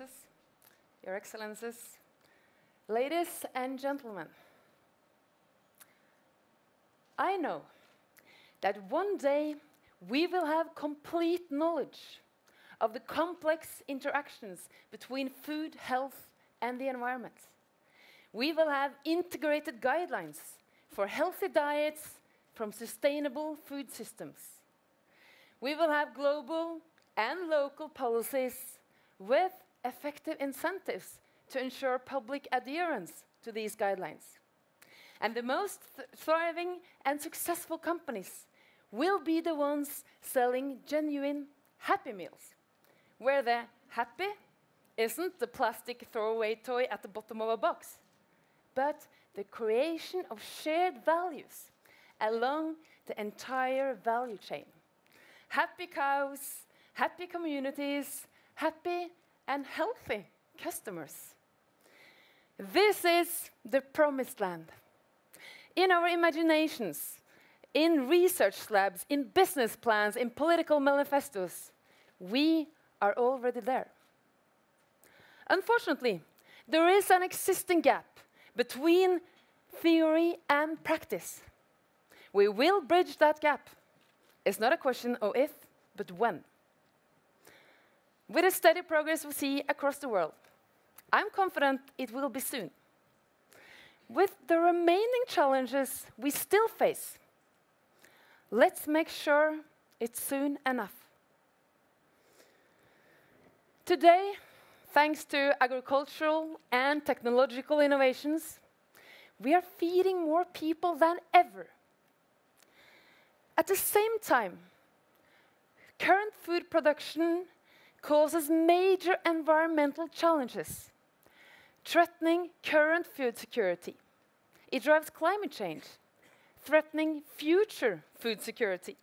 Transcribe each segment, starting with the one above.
Excellencies, Your Excellencies, ladies and gentlemen, I know that one day we will have complete knowledge of the complex interactions between food, health, and the environment. We will have integrated guidelines for healthy diets from sustainable food systems. We will have global and local policies with effective incentives to ensure public adherence to these guidelines. And the most thriving and successful companies will be the ones selling genuine Happy Meals, where the happy isn't the plastic throwaway toy at the bottom of a box, but the creation of shared values along the entire value chain. Happy cows, happy communities, happy and healthy customers. This is the promised land. In our imaginations, in research labs, in business plans, in political manifestos, we are already there. Unfortunately, there is an existing gap between theory and practice. We will bridge that gap. It's not a question of if, but when. With the steady progress we see across the world, I'm confident it will be soon. With the remaining challenges we still face, let's make sure it's soon enough. Today, thanks to agricultural and technological innovations, we are feeding more people than ever. At the same time, current food production causes major environmental challenges, threatening current food security. It drives climate change, threatening future food security.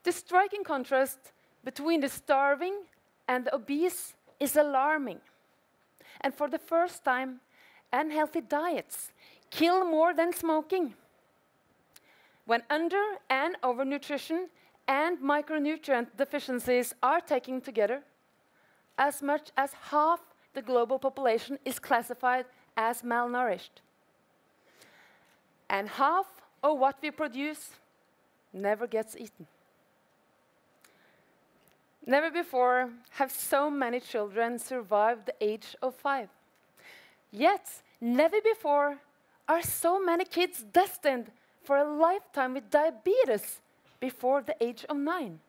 The striking contrast between the starving and the obese is alarming. And for the first time, unhealthy diets kill more than smoking. When under- and overnutrition and micronutrient deficiencies are taken together, as much as half the global population is classified as malnourished. And half of what we produce never gets eaten. Never before have so many children survived the age of 5. Yet, never before are so many kids destined for a lifetime with diabetes before the age of 9.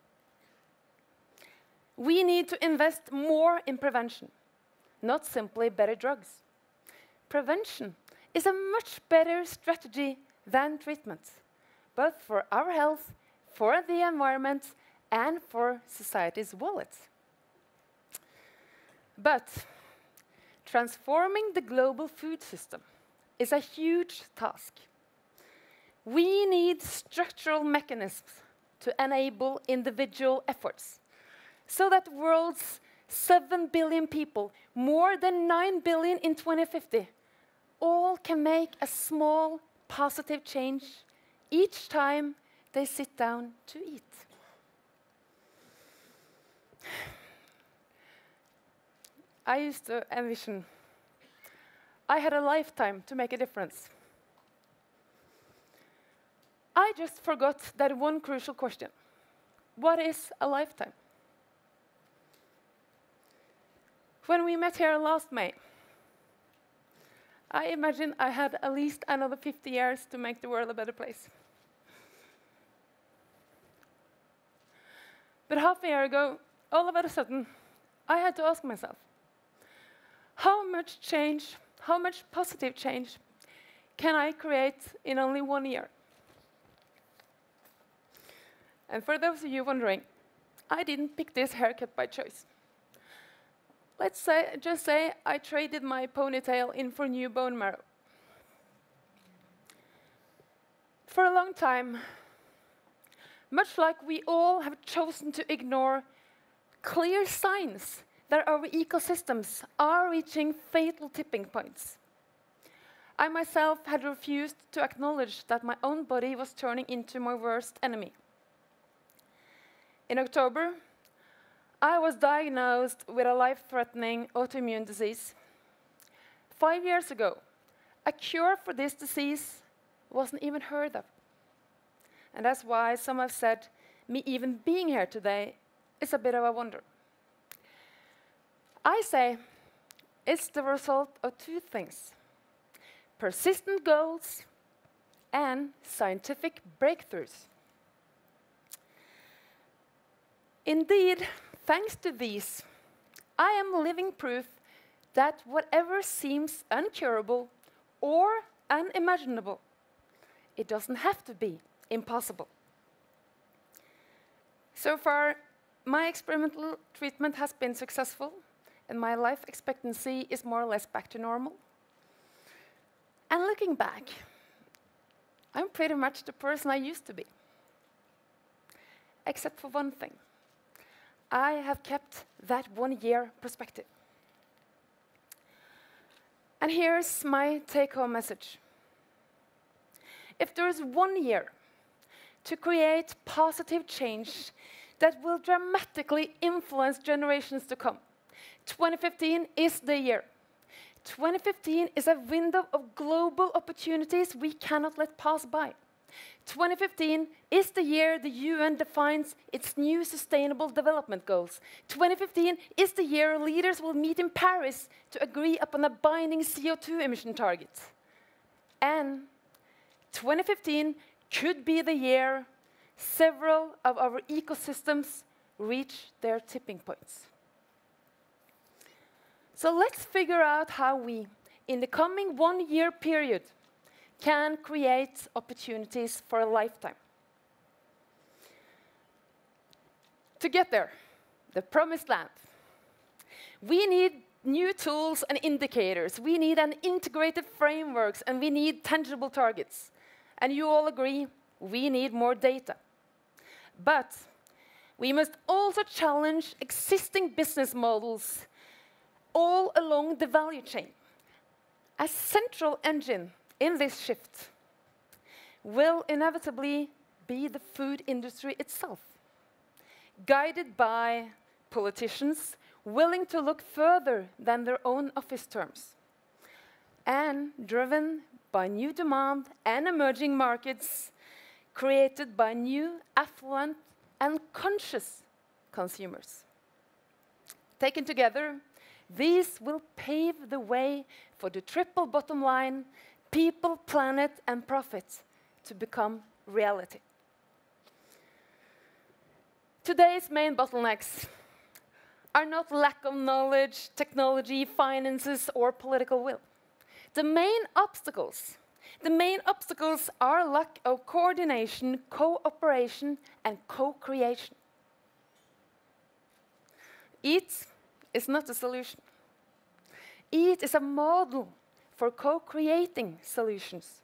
We need to invest more in prevention, not simply better drugs. Prevention is a much better strategy than treatment, both for our health, for the environment, and for society's wallet. But transforming the global food system is a huge task. We need structural mechanisms to enable individual efforts so that the world's 7 billion people, more than 9 billion in 2050, all can make a small positive change each time they sit down to eat. I used to envision I had a lifetime to make a difference. I just forgot that one crucial question. What is a lifetime? When we met here last May, I imagined I had at least another 50 years to make the world a better place. But half a year ago, all of a sudden, I had to ask myself, how much change, how much positive change can I create in only 1 year? And for those of you wondering, I didn't pick this haircut by choice. Just say I traded my ponytail in for new bone marrow. For a long time, much like we all have chosen to ignore clear signs that our ecosystems are reaching fatal tipping points, I myself had refused to acknowledge that my own body was turning into my worst enemy. In October, I was diagnosed with a life-threatening autoimmune disease. 5 years ago, a cure for this disease wasn't even heard of. And that's why some have said me even being here today is a bit of a wonder. I say it's the result of two things: persistent goals and scientific breakthroughs. Indeed, thanks to these, I am living proof that whatever seems uncurable or unimaginable, it doesn't have to be impossible. So far, my experimental treatment has been successful, and my life expectancy is more or less back to normal. And looking back, I'm pretty much the person I used to be. Except for one thing. I have kept that 1 year perspective. And here's my take-home message. If there is 1 year to create positive change that will dramatically influence generations to come, 2015 is the year. 2015 is a window of global opportunities we cannot let pass by. 2015 is the year the UN defines its new Sustainable Development Goals. 2015 is the year leaders will meet in Paris to agree upon a binding CO2 emission target. And 2015 could be the year several of our ecosystems reach their tipping points. So let's figure out how we, in the coming 1 year period, can create opportunities for a lifetime. To get there, the promised land, we need new tools and indicators. We need an integrated frameworks, and we need tangible targets. And you all agree, we need more data. But we must also challenge existing business models all along the value chain. A central engine in this shift will inevitably be the food industry itself, guided by politicians willing to look further than their own office terms, and driven by new demand and emerging markets created by new, affluent, and conscious consumers. Taken together, these will pave the way for the triple bottom line, people, planet, and profit to become reality. Today's main bottlenecks are not lack of knowledge, technology, finances, or political will. The main obstacles are lack of coordination, cooperation, and co-creation. EAT is not a solution. EAT is a model for co-creating solutions.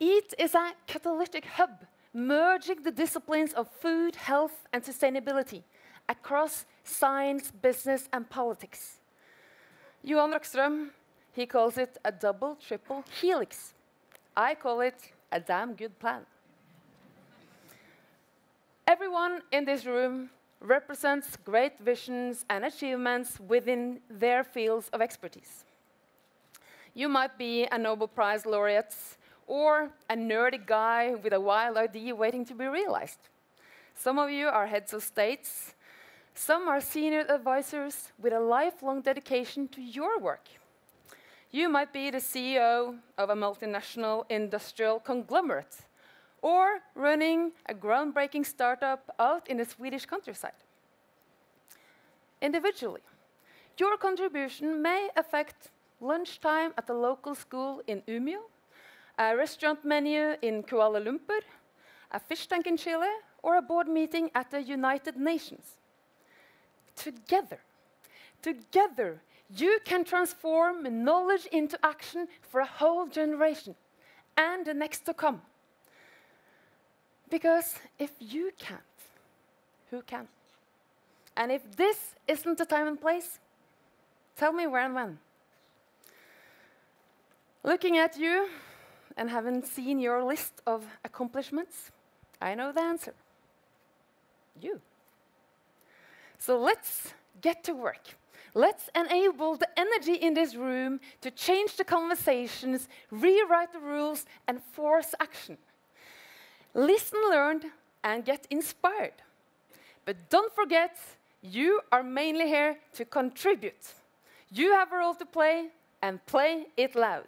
EAT is a catalytic hub, merging the disciplines of food, health, and sustainability across science, business, and politics. Johan Rockström, he calls it a double, triple helix. I call it a damn good plan. Everyone in this room represents great visions and achievements within their fields of expertise. You might be a Nobel Prize laureate or a nerdy guy with a wild idea waiting to be realized. Some of you are heads of states. Some are senior advisors with a lifelong dedication to your work. You might be the CEO of a multinational industrial conglomerate or running a groundbreaking startup out in the Swedish countryside. Individually, your contribution may affect lunchtime at the local school in Umeå, a restaurant menu in Kuala Lumpur, a fish tank in Chile, or a board meeting at the United Nations. Together, you can transform knowledge into action for a whole generation and the next to come. Because if you can't, who can? And if this isn't the time and place, tell me where and when. Looking at you and having seen your list of accomplishments, I know the answer. You. So let's get to work. Let's enable the energy in this room to change the conversations, rewrite the rules, and force action. Listen, learn, and get inspired. But don't forget, you are mainly here to contribute. You have a role to play, and play it loud.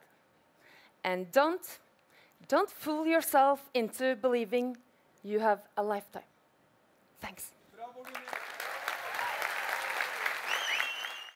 And don't fool yourself into believing you have a lifetime. Thanks.